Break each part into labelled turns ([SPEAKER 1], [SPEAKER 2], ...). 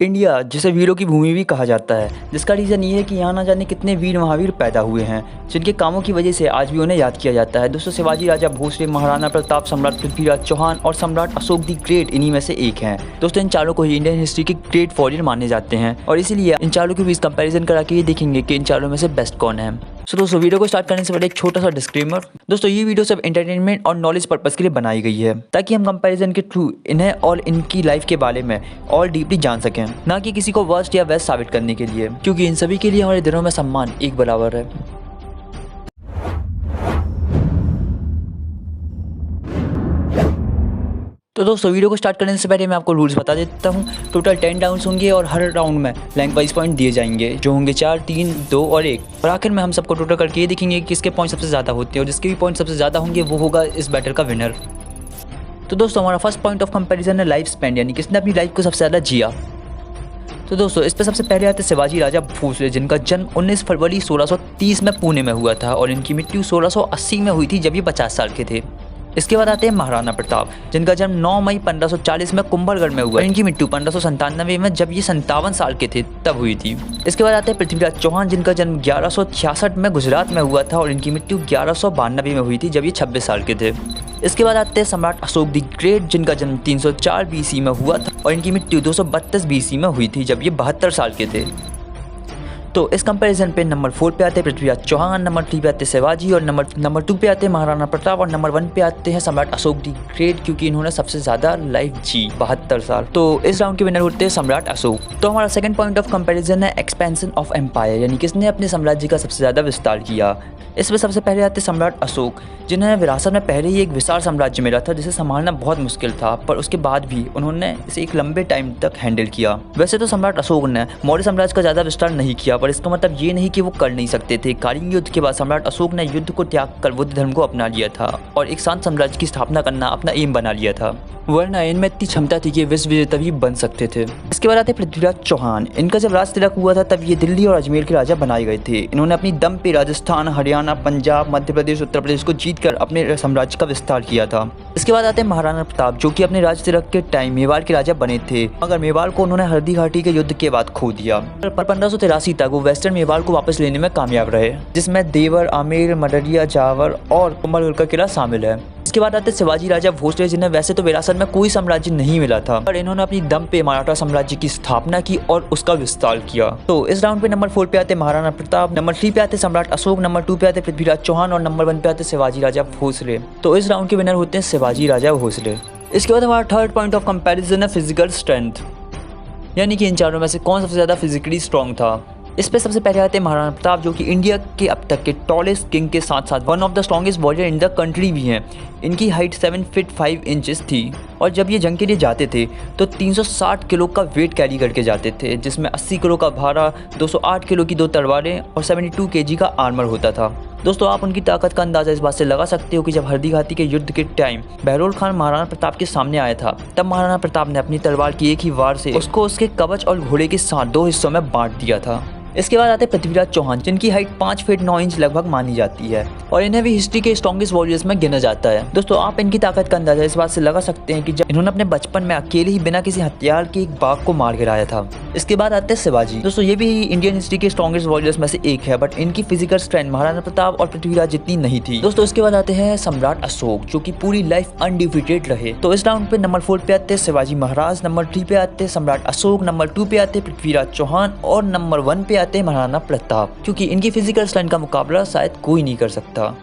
[SPEAKER 1] India जिसे वीरों की भूमि भी कहा जाता है, जिसका रीज़न ये है कि यहाँ ना जाने कितने वीर महावीर पैदा हुए हैं, जिनके कामों की वजह से आज भी उन्हें याद किया जाता है। दोस्तों, शिवाजी राजा भोसले, महाराणा प्रताप, सम्राट पृथ्वीराज चौहान और सम्राट अशोक दी ग्रेट इन्हीं में से एक हैं। दोस्तों, इन चारों को ही इंडियन हिस्ट्री के ग्रेट वॉरियर माने जाते हैं और इसीलिए इन चारों के बीच कंपैरिजन करा के ये देखेंगे कि इन चारों में से बेस्ट कौन है। सो दोस्तों, वीडियो को स्टार्ट करने से पहले एक छोटा सा डिस्क्लेमर। दोस्तों, ये वीडियो सब एंटरटेनमेंट और नॉलेज पर्पस के लिए बनाई गई है ताकि हम कंपैरिजन के थ्रू इन्हें और इनकी लाइफ के बारे में और डीपली जान सकें, ना कि किसी को वर्स्ट या बेस्ट साबित करने के लिए, क्योंकि इन सभी के लिए हमारे दिलों में सम्मान एक बराबर है। तो दोस्तों, वीडियो को स्टार्ट करने से पहले मैं आपको रूल्स बता देता हूँ। टोटल 10 राउंड्स होंगे और हर राउंड में रैंक वाइज पॉइंट दिए जाएंगे, जो होंगे 4, 3, 2 और 1। और आखिर में हम सबको टोटल करके ये देखेंगे कि किसके पॉइंट सबसे ज़्यादा होते हैं और जिसके भी पॉइंट सबसे ज़्यादा होंगे वो होगा इस बैटल का विनर। तो दोस्तों, हमारा फर्स्ट पॉइंट ऑफ कंपेरिजन है लाइफ स्पेंड, यानी किसने अपनी लाइफ को सबसे ज़्यादा जिया। तो दोस्तों, इस पर सबसे पहले आते शिवाजी राजा भोसले, जिनका जन्म 19 फरवरी 1630 में पुणे में हुआ था और इनकी मृत्यु 1680 में हुई थी, जब ये 50 साल के थे। इसके बाद आते हैं महाराणा प्रताप, जिनका जन्म 9 मई 1540 में कुंभलगढ़ में हुआ। इनकी मृत्यु 1597 में, जब ये 57 साल के थे, तब हुई थी। इसके बाद आते हैं पृथ्वीराज चौहान, जिनका जन्म 1166 में गुजरात में हुआ था और इनकी मृत्यु 1192 में हुई थी, जब ये 26 साल के थे। इसके बाद आते हैं सम्राट अशोक दी ग्रेट, जिनका जन्म 304 BC में हुआ था और इनकी मृत्यु 232 BC में हुई थी, जब ये 72 साल के थे। तो इस कंपैरिजन पे नंबर 4 पे आते हैं पृथ्वीराज चौहान, नंबर 3 पे आते हैं शिवाजी और नंबर 2 पे आते हैं महाराणा प्रताप और नंबर 1 पे आते हैं सम्राट अशोक दी ग्रेट, क्योंकि इन्होंने सबसे ज़्यादा लाइफ जी, 72 साल। तो इस राउंड के विनर होते हैं सम्राट अशोक। तो हमारा सेकंड पॉइंट ऑफ कंपैरिजन है एक्सपेंशन ऑफ एम्पायर, यानी किसने अपने साम्राज्य का सबसे ज़्यादा विस्तार किया। इसमें सबसे पहले आते सम्राट अशोक, जिन्हें विरासत में पहले ही एक विशाल साम्राज्य मिला था जिसे संभालना बहुत मुश्किल था, पर उसके बाद भी उन्होंने इसे एक लंबे टाइम तक हैंडल किया। वैसे तो सम्राट अशोक ने मौर्य साम्राज्य का ज़्यादा विस्तार नहीं किया, पर इसका मतलब ये नहीं कि वो कर नहीं सकते थे। कालीन युद्ध के बाद सम्राट अशोक ने युद्ध को त्याग कर बुद्ध धर्म को अपना लिया था और एक शांत साम्राज्य की स्थापना करना अपना एम बना लिया था, वरना इनमें इतनी क्षमता थी कि विश्व विजेता भी बन सकते थे। इसके बाद आते पृथ्वीराज चौहान। इनका जब राज तिलक हुआ था तब ये दिल्ली और अजमेर के राजा बनाए गए थे। इन्होंने अपनी दम पे राजस्थान, हरियाणा, पंजाब, मध्य प्रदेश, उत्तर प्रदेश को जीतकर अपने साम्राज्य का विस्तार किया था। इसके बाद आते हैं महाराणा प्रताप, जो कि अपने राज तिलक के टाइम मेवाड़ के राजा बने थे, मगर मेवाड़ को उन्होंने हल्दी घाटी के युद्ध के बाद खो दिया। पर 1583 तक वो वेस्टर्न मेवाड़ को वापस लेने में कामयाब रहे, जिसमें देवर, आमेर, मडरिया, जावर और कुंभलगढ़ का किला शामिल है। इसके बाद आते शिवाजी राजा भोसले, जिन्हें वैसे तो विरासत में कोई साम्राज्य नहीं मिला था, पर इन्होंने अपनी दम पे मराठा साम्राज्य की स्थापना की और उसका विस्तार किया। तो इस राउंड पे नंबर 4 पे आते महाराणा प्रताप, नंबर 3 पे आते सम्राट अशोक, नंबर 2 पे आते पृथ्वीराज चौहान और नंबर 1 पे आते शिवाजी राजा भोसले। तो इस राउंड के विनर होते हैं शिवाजी राजा भोसले। इसके बाद हमारा थर्ड पॉइंट ऑफ कंपैरिजन है फिजिकल स्ट्रेंथ, यानी कि इन चारों में से कौन सबसे ज़्यादा फिजिकली स्ट्रॉन्ग था। इस पे सबसे पहले आते हैं महाराणा प्रताप, जो कि इंडिया के अब तक के टॉलेस्ट किंग के साथ साथ one of the strongest warrior in the country भी हैं। इनकी हाइट 7 फीट 5 इंचेस थी और जब ये जंग के लिए जाते थे तो 360 किलो का वेट कैरी करके जाते थे, जिसमें 80 किलो का भारा, 208 किलो की 2 तलवारें और 72 kg का आर्मर होता था। दोस्तों, आप उनकी ताकत का अंदाज़ा इस बात से लगा सकते हो कि जब हल्दी घाटी के युद्ध के टाइम बहलोल खान महाराणा प्रताप के सामने आया था, तब महाराणा प्रताप ने अपनी तलवार की एक ही वार से उसको उसके कवच और घोड़े के साथ 2 हिस्सों में बांट दिया था। इसके बाद आते पृथ्वीराज चौहान, जिनकी हाइट 5 फीट 9 इंच लगभग मानी जाती है और इन्हें भी हिस्ट्री के स्ट्रॉन्गेस्ट वॉरियर्स में गिना जाता है। दोस्तों, आप इनकी ताकत का अंदाजा इस बात से लगा सकते हैं कि जब इन्होंने अपने बचपन में अकेले ही बिना किसी हथियार के एक बाघ को मार गिराया था। इसके बाद आते हैं शिवाजी। दोस्तों, ये भी इंडियन हिस्ट्री के स्ट्रॉन्गेस्ट वॉरियर्स में से एक है, बट इनकी फिजिकल स्ट्रेंथ महाराणा प्रताप और पृथ्वीराज जितनी नहीं थी। दोस्तों, इसके बाद आते हैं सम्राट अशोक, जो कि पूरी लाइफ अनडिफीटेड रहे। तो इस राउंड पे नंबर 4 पे आते हैं शिवाजी महाराज, नंबर 3 पे आते हैं सम्राट अशोक, नंबर 2 पे आते हैं पृथ्वीराज चौहान और नंबर 1 पे आते हैं महाराणा प्रताप, क्योंकि इनकी फिजिकल स्ट्रेंथ का मुकाबला शायद कोई नहीं कर सकता।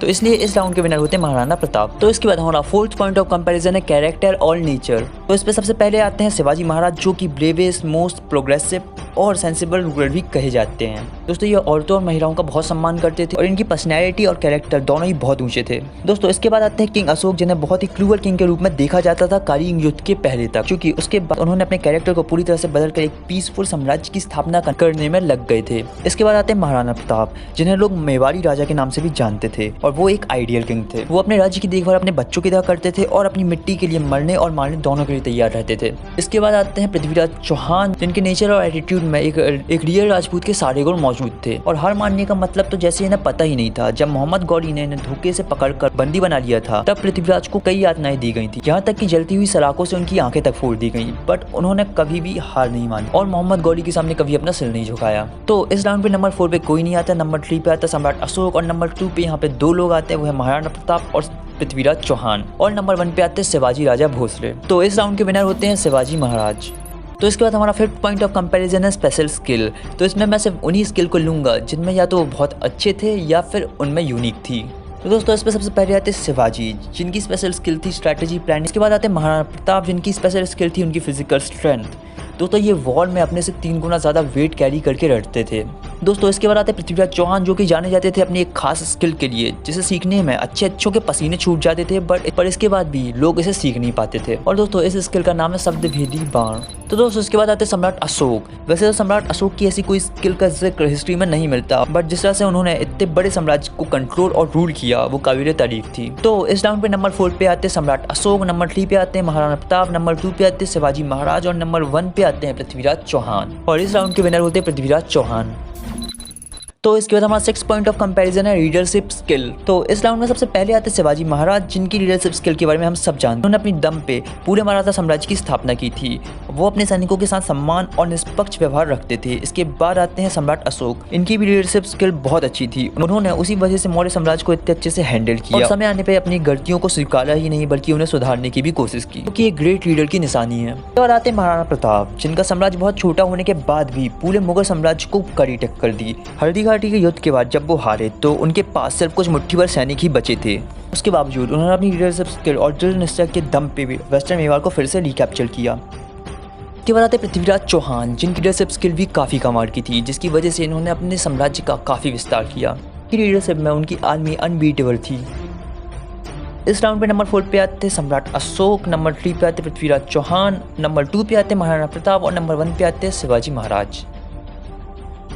[SPEAKER 1] तो इसलिए इस राउंड के विनर होते हैं महाराणा प्रताप। तो इसके बाद हमारा फोर्थ पॉइंट ऑफ कंपैरिजन है कैरेक्टर और नेचर। तो इस पे सबसे पहले आते हैं शिवाजी महाराज, जो कि ब्रेवेस्ट, मोस्ट प्रोग्रेसिव और सेंसिबल रूलर भी कहे जाते हैं। दोस्तों, ये औरतों और महिलाओं का बहुत सम्मान करते थे और इनकी पर्सनैलिटी और कैरेक्टर दोनों ही बहुत ऊंचे थे। दोस्तों, इसके बाद आते हैं किंग अशोक, जिन्हें बहुत ही क्रूअल किंग के रूप में देखा जाता था कालीन युद्ध के पहले तक, क्योंकि उसके बाद उन्होंने अपने कैरेक्टर को पूरी तरह से बदलकर एक पीसफुल साम्राज्य की स्थापना करने में लग गए थे। इसके बाद आते हैं महाराणा प्रताप, जिन्हें लोग मेवाड़ी राजा के नाम से भी जानते थे और वो एक आइडियल किंग थे। वो अपने राज्य की देखभाल अपने बच्चों की तरह करते थे और अपनी मिट्टी के लिए मरने और मारने दोनों के लिए लिए तैयार रहते थे। इसके बाद आते हैं पृथ्वीराज चौहान, जिनके नेचर और एटीट्यूड में एक रियल राजपूत के सारे गुण मौजूद थे और हार मानने का मतलब तो जैसे इन्हें पता ही नहीं था। जब मोहम्मद गौरी ने इन्हें धोखे से पकड़कर बंदी बना लिया था, तब पृथ्वीराज को कई यातनाएं दी गई थी, यहाँ तक कि जलती हुई सलाखों से उनकी आंखें तक फोड़ दी गई, बट उन्होंने कभी भी हार नहीं मानी और मोहम्मद गौरी के सामने कभी अपना सिर नहीं झुकाया। तो इस राउंड पे नंबर 4 पे कोई नहीं आता, नंबर 3 पे आता सम्राट अशोक और नंबर 2 पे यहाँ पे 2 लोग आते हैं, वो है महाराणा प्रताप और पृथ्वीराज चौहान, और नंबर 1 पे आते हैं शिवाजी राजा भोसले। तो इस राउंड के विनर होते हैं शिवाजी महाराज। तो इसके बाद हमारा 5th पॉइंट ऑफ कंपैरिजन है स्पेशल स्किल। तो इसमें मैं सिर्फ उन्हीं स्किल को लूँगा जिनमें या तो वो बहुत अच्छे थे या फिर उनमें यूनिक थी। तो दोस्तों इस पर सबसे पहले आते हैं शिवाजी, जिनकी स्पेशल स्किल थी स्ट्रैटेजी प्लानिंग। इसके बाद आते हैं महाराणा प्रताप, जिनकी स्पेशल स्किल थी उनकी फिजिकल स्ट्रेंथ। दोस्तों ये वॉर में अपने से 3 गुना ज़्यादा वेट कैरी करके लड़ते थे। दोस्तों इसके बाद आते पृथ्वीराज चौहान, जो कि जाने जाते थे अपनी एक खास स्किल के लिए, जिसे सीखने में अच्छों के पसीने छूट जाते थे, पर इसके बाद भी लोग इसे सीख नहीं पाते थे। और दोस्तों इस स्किल का नाम है शब्दभेदी बाण। तो दोस्तों इसके बाद आते सम्राट अशोक। वैसे तो सम्राट अशोक की ऐसी कोई स्किल का जिक्र हिस्ट्री में नहीं मिलता, बट जिस तरह से उन्होंने इतने बड़े साम्राज्य को कंट्रोल और रूल किया वो काबिल तारीफ थी। तो इस राउंड पे नंबर 4 पे आते सम्राट अशोक, नंबर 3 पे आते हैं महाराणा प्रताप, नंबर 2 पे आते शिवाजी महाराज और नंबर 1 पे आते हैं पृथ्वीराज चौहान। और इस राउंड के विनर होते हैं पृथ्वीराज चौहान। तो इसके बाद हमारा 6th पॉइंट ऑफ कंपैरिजन है लीडरशिप स्किल। तो इस राउंड में सबसे पहले आते शिवाजी महाराज, जिनकी लीडरशिप स्किल के बारे में हम सब जानते हैं। उन्होंने अपनी दम पे पूरे मराठा साम्राज्य की स्थापना की थी। वो अपने सैनिकों के साथ सम्मान और निष्पक्ष व्यवहार रखते थे। इसके बाद आते हैं सम्राट अशोक। इनकी भी लीडरशिप स्किल बहुत अच्छी थी। उन्होंने उसी वजह से मौर्य साम्राज्य को इतने अच्छे से हैंडल किया और समय आने पर अपनी गलतियों को स्वीकारा ही नहीं बल्कि उन्हें सुधारने की भी कोशिश की, क्योंकि एक ग्रेट लीडर की निशानी है। और आते हैं महाराणा प्रताप, जिनका साम्राज्य बहुत छोटा होने के बाद भी पूरे मुगल साम्राज्य को कड़ी टक्कर दी। हल्दी घाटी के युद्ध के बाद जब वो हारे तो उनके पास सिर्फ कुछ मुट्ठी भर सैनिक ही बचे थे। उसके बावजूद उन्होंने अपनी लीडरशिप स्किल और दृढ़ निश्चय के दम पे भी वेस्टर्न मेवाड़ को फिर से रिकैप्चर किया। इसके बाद आते पृथ्वीराज चौहान, जिनकी लीडरशिप स्किल भी काफ़ी कमाल की थी, जिसकी वजह से इन्होंने अपने साम्राज्य का काफ़ी विस्तार किया। लीडरशिप में उनकी आर्मी अनबीटेबल थी। इस राउंड पे नंबर 4 पे आते सम्राट अशोक, नंबर 3 पे आते पृथ्वीराज चौहान, नंबर 2 पे आते महाराणा प्रताप और नंबर 1 पे आते शिवाजी महाराज।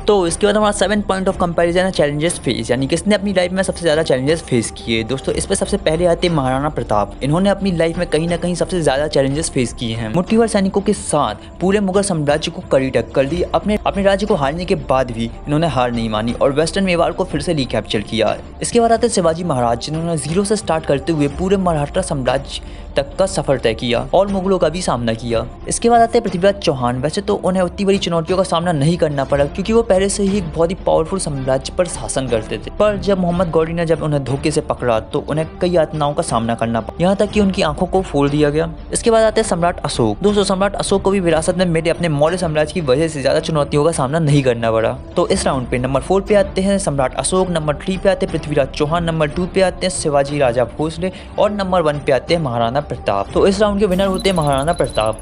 [SPEAKER 1] तो इसके बाद हमारा 7th पॉइंट ऑफ कंपैरिजन है चैलेंजेस फेस, यानी कि इसने अपनी लाइफ में सबसे ज़्यादा चैलेंजेस फेस किए। दोस्तों इस पर सबसे पहले आते हैं महाराणा प्रताप। इन्होंने अपनी लाइफ में कहीं ना कहीं सबसे ज़्यादा चैलेंजेस फेस किए हैं। मुट्ठीभर सैनिकों के साथ पूरे मुगल साम्राज्य को कड़ी टक्कर दी। अपने राज्य को हारने के बाद भी इन्होंने हार नहीं मानी और वेस्टर्न मेवाड़ को फिर से रिकैप्चर किया। इसके बाद आते शिवाजी महाराज, जिन्होंने 0 से स्टार्ट करते हुए पूरे मराठा साम्राज्य तक का सफर तय किया और मुगलों का भी सामना किया। इसके बाद आते हैं पृथ्वीराज चौहान। वैसे तो उन्हें उतनी बड़ी चुनौतियों का सामना नहीं करना पड़ा, क्योंकि वो पहले से ही एक बहुत ही पावरफुल साम्राज्य पर शासन करते थे। पर जब मोहम्मद गौरी ने जब उन्हें धोखे से पकड़ा तो उन्हें कई यातनाओं का सामना करना पड़ा, यहाँ तक कि उनकी आंखों को फोड़ दिया गया। इसके बाद आते हैं सम्राट अशोक। दोस्तों सम्राट अशोक को भी विरासत में मेरे अपने मौर्य साम्राज्य की वजह से ज्यादा चुनौतियों का सामना नहीं करना पड़ा। तो इस राउंड पे नंबर 4 पे आते हैं सम्राट अशोक, नंबर 3 पे आते हैं पृथ्वीराज चौहान, नंबर 2 पे आते हैं शिवाजी राजा भोसले और नंबर 1 पे आते हैं महाराणा प्रताप। तो इस राउंड के विनर होते हैं महाराणा प्रताप।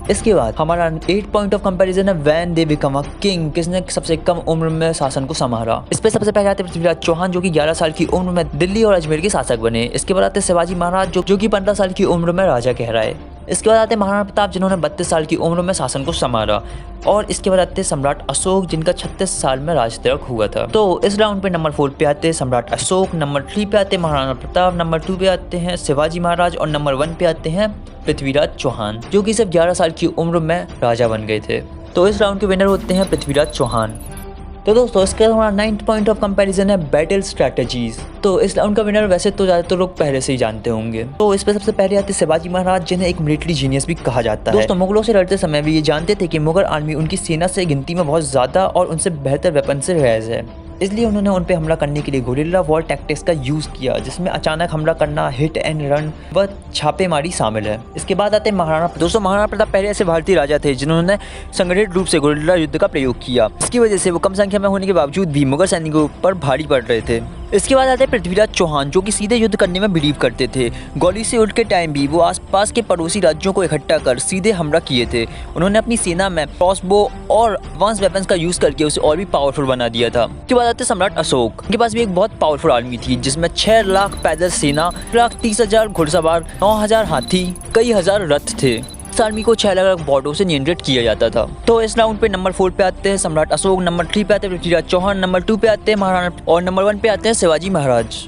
[SPEAKER 1] इसके बाद हमारा 8 पॉइंट ऑफ कंपैरिजन है when they become a king, किसने सबसे कम उम्र में शासन को संभाला। इस पे सबसे पहले आते पृथ्वीराज चौहान, जो कि 11 साल की उम्र में दिल्ली और अजमेर के शासक बने। इसके बाद आते शिवाजी महाराज, जो कि 15 साल की उम्र में राजा कहराए। इसके बाद आते महाराणा प्रताप, जिन्होंने 32 साल की उम्र में शासन को संभाला। और इसके बाद आते सम्राट अशोक, जिनका 36 साल में राज तिलक हुआ था। तो इस राउंड पे नंबर 4 पे आते हैं सम्राट अशोक, नंबर 3 पे आते हैं महाराणा प्रताप, नंबर 2 पे आते हैं शिवाजी महाराज और नंबर 1 पे आते हैं पृथ्वीराज चौहान, जो कि सिर्फ 11 साल की उम्र में राजा बन गए थे। तो इस राउंड के विनर होते हैं पृथ्वीराज चौहान। तो दोस्तों इसके बाद हमारा 9th पॉइंट ऑफ कंपैरिजन है बैटल स्ट्रैटेजीज। तो इस राउंड का विनर वैसे तो ज़्यादातर लोग पहले से ही जानते होंगे। तो इस पे सबसे पहले आते शिवाजी महाराज, जिन्हें एक मिलिट्री जीनियस भी कहा जाता है। दोस्तों मुगलों से लड़ते समय भी ये जानते थे कि मुगल आर्मी उनकी सेना से गिनती में बहुत ज़्यादा और उनसे बेहतर वेपन से लैस है, इसलिए उन्होंने उन पे हमला करने के लिए गुरिल्ला वॉर टैक्टिक्स का यूज़ किया, जिसमें अचानक हमला करना, हिट एंड रन व छापेमारी शामिल है। इसके बाद आते हैं महाराणा। दोस्तों महाराणा प्रताप पहले ऐसे भारतीय राजा थे जिन्होंने संगठित रूप से गुरिल्ला युद्ध का प्रयोग किया। इसकी वजह से वो कम संख्या में होने के बावजूद भी मुगल सैनिकों पर भारी पड़ रहे थे। इसके बाद आते हैं पृथ्वीराज चौहान, जो कि सीधे युद्ध करने में बिलीव करते थे। गौली से उठ के टाइम भी वो आसपास के पड़ोसी राज्यों को इकट्ठा कर सीधे हमला किए थे। उन्होंने अपनी सेना में क्रॉसबो और एडवांस वेपन्स का यूज करके उसे और भी पावरफुल बना दिया था। इसके बाद आते सम्राट अशोक, उनके पास भी एक बहुत पावरफुल आर्मी थी, जिसमें 6 लाख पैदल सेना, 1,30,000 घुड़सवार, 9,000 हाथी, कई हजार रथ थे। इस आर्मी को 6 अलग-अलग बॉर्डरों से नियंत्रित किया जाता था। तो इस राउंड पे नंबर 4 पे आते हैं सम्राट अशोक, नंबर 3 पे आते हैं पृथ्वीराज चौहान, नंबर 2 पे आते हैं महाराणा और नंबर 1 पे आते हैं शिवाजी महाराज।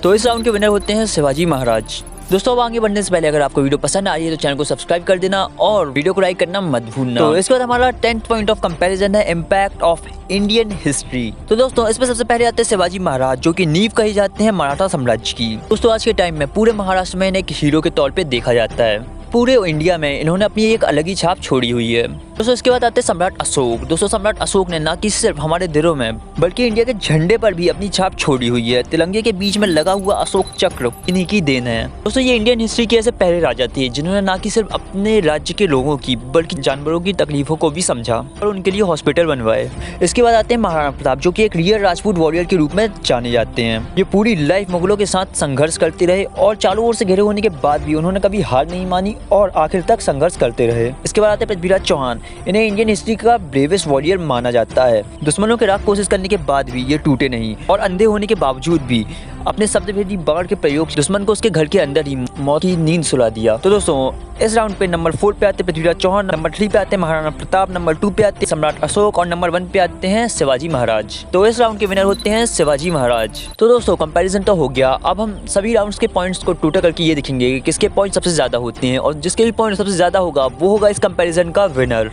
[SPEAKER 1] तो इस राउंड के विनर होते हैं शिवाजी महाराज। दोस्तों अब आगे बढ़ने से पहले अगर आपको वीडियो पसंद आ रही है तो चैनल को सब्सक्राइब कर देना और वीडियो को लाइक करना मत भूलना। तो इसके बाद हमारा 10th पॉइंट ऑफ कंपैरिजन है इम्पैक्ट ऑफ इंडियन हिस्ट्री। तो दोस्तों इसमें सबसे पहले आते हैं शिवाजी महाराज, जो कि नींव कही जाते हैं मराठा साम्राज्य की। दोस्तों आज के टाइम में पूरे महाराष्ट्र में इन्हें एक हीरो के तौर पे देखा जाता है। पूरे इंडिया में इन्होंने अपनी एक अलग ही छाप छोड़ी हुई है। दोस्तों इसके बाद आते हैं सम्राट अशोक। दोस्तों सम्राट अशोक ने न कि सिर्फ हमारे दिलों में बल्कि इंडिया के झंडे पर भी अपनी छाप छोड़ी हुई है। तिरंगे के बीच में लगा हुआ अशोक चक्र इन्हीं की देन है। दोस्तों ये इंडियन हिस्ट्री के ऐसे पहले राजा थे जिन्होंने न कि सिर्फ अपने राज्य के लोगों की बल्कि जानवरों की तकलीफों को भी समझा और उनके लिए हॉस्पिटल बनवाए। इसके बाद आते हैं महाराणा प्रताप, जो कि एक रियल राजपूत वॉरियर के रूप में जाने जाते हैं। ये पूरी लाइफ मुगलों के साथ संघर्ष करते रहे और चारों ओर से घिरे होने के बाद भी उन्होंने कभी हार नहीं मानी और आखिर तक संघर्ष करते रहे। इसके बाद आते हैं पृथ्वीराज चौहान। इन्हें इंडियन हिस्ट्री का ब्रेवेस्ट वॉरियर माना जाता है। दुश्मनों के राख कोशिश करने के बाद भी ये टूटे नहीं और अंधे होने के बावजूद भी अपने शब्दभेदी बाण के प्रयोग से दुश्मन को उसके घर के अंदर ही मौत की नींद सुला दिया। तो दोस्तों इस राउंड पे नंबर 4 पे आते हैं पृथ्वीराज चौहान, नंबर 3 पे आते हैं महाराणा प्रताप, नंबर 2 पे आते हैं सम्राट अशोक और नंबर 1 पे आते हैं शिवाजी महाराज। तो इस राउंड के विनर होते हैं शिवाजी महाराज। तो दोस्तों कंपैरिजन तो हो गया, अब हम सभी राउंड्स के पॉइंट्स को टोटल करके ये देखेंगे कि किसके पॉइंट सबसे ज्यादा होते हैं और जिसके भी पॉइंट सबसे ज्यादा होगा वो होगा इस कंपैरिजन का विनर।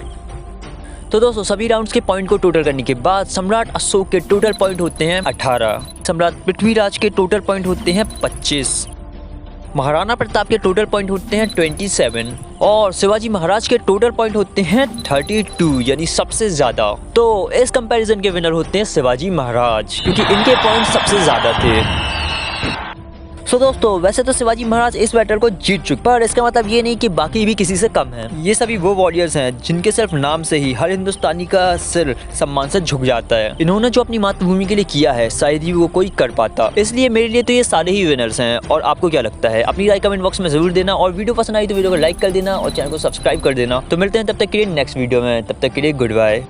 [SPEAKER 1] तो दोस्तों सभी राउंड्स के पॉइंट को टोटल करने के बाद सम्राट अशोक के टोटल पॉइंट होते हैं 18, सम्राट पृथ्वीराज के टोटल पॉइंट होते हैं 25, महाराणा प्रताप के टोटल पॉइंट होते हैं 27 और शिवाजी महाराज के टोटल पॉइंट होते हैं 32, यानी सबसे ज्यादा। तो इस कंपैरिजन के विनर होते हैं शिवाजी महाराज, क्योंकि इनके पॉइंट सबसे ज्यादा थे। सो दोस्तों वैसे तो शिवाजी महाराज इस बैटल को जीत चुके, पर इसका मतलब ये नहीं कि बाकी भी किसी से कम हैं। ये सभी वो वॉरियर्स हैं जिनके सिर्फ नाम से ही हर हिंदुस्तानी का सिर सम्मान से झुक जाता है। इन्होंने जो अपनी मातृभूमि के लिए किया है शायद ही वो कोई कर पाता, इसलिए मेरे लिए तो ये सारे ही विनर्स हैं। और आपको क्या लगता है अपनी राय कमेंट बॉक्स में जरूर देना और वीडियो पसंद आई तो वीडियो को लाइक कर देना और चैनल को सब्सक्राइब कर देना। तो मिलते हैं तब तक के लिए नेक्स्ट वीडियो में, तब तक के लिए गुड बाय।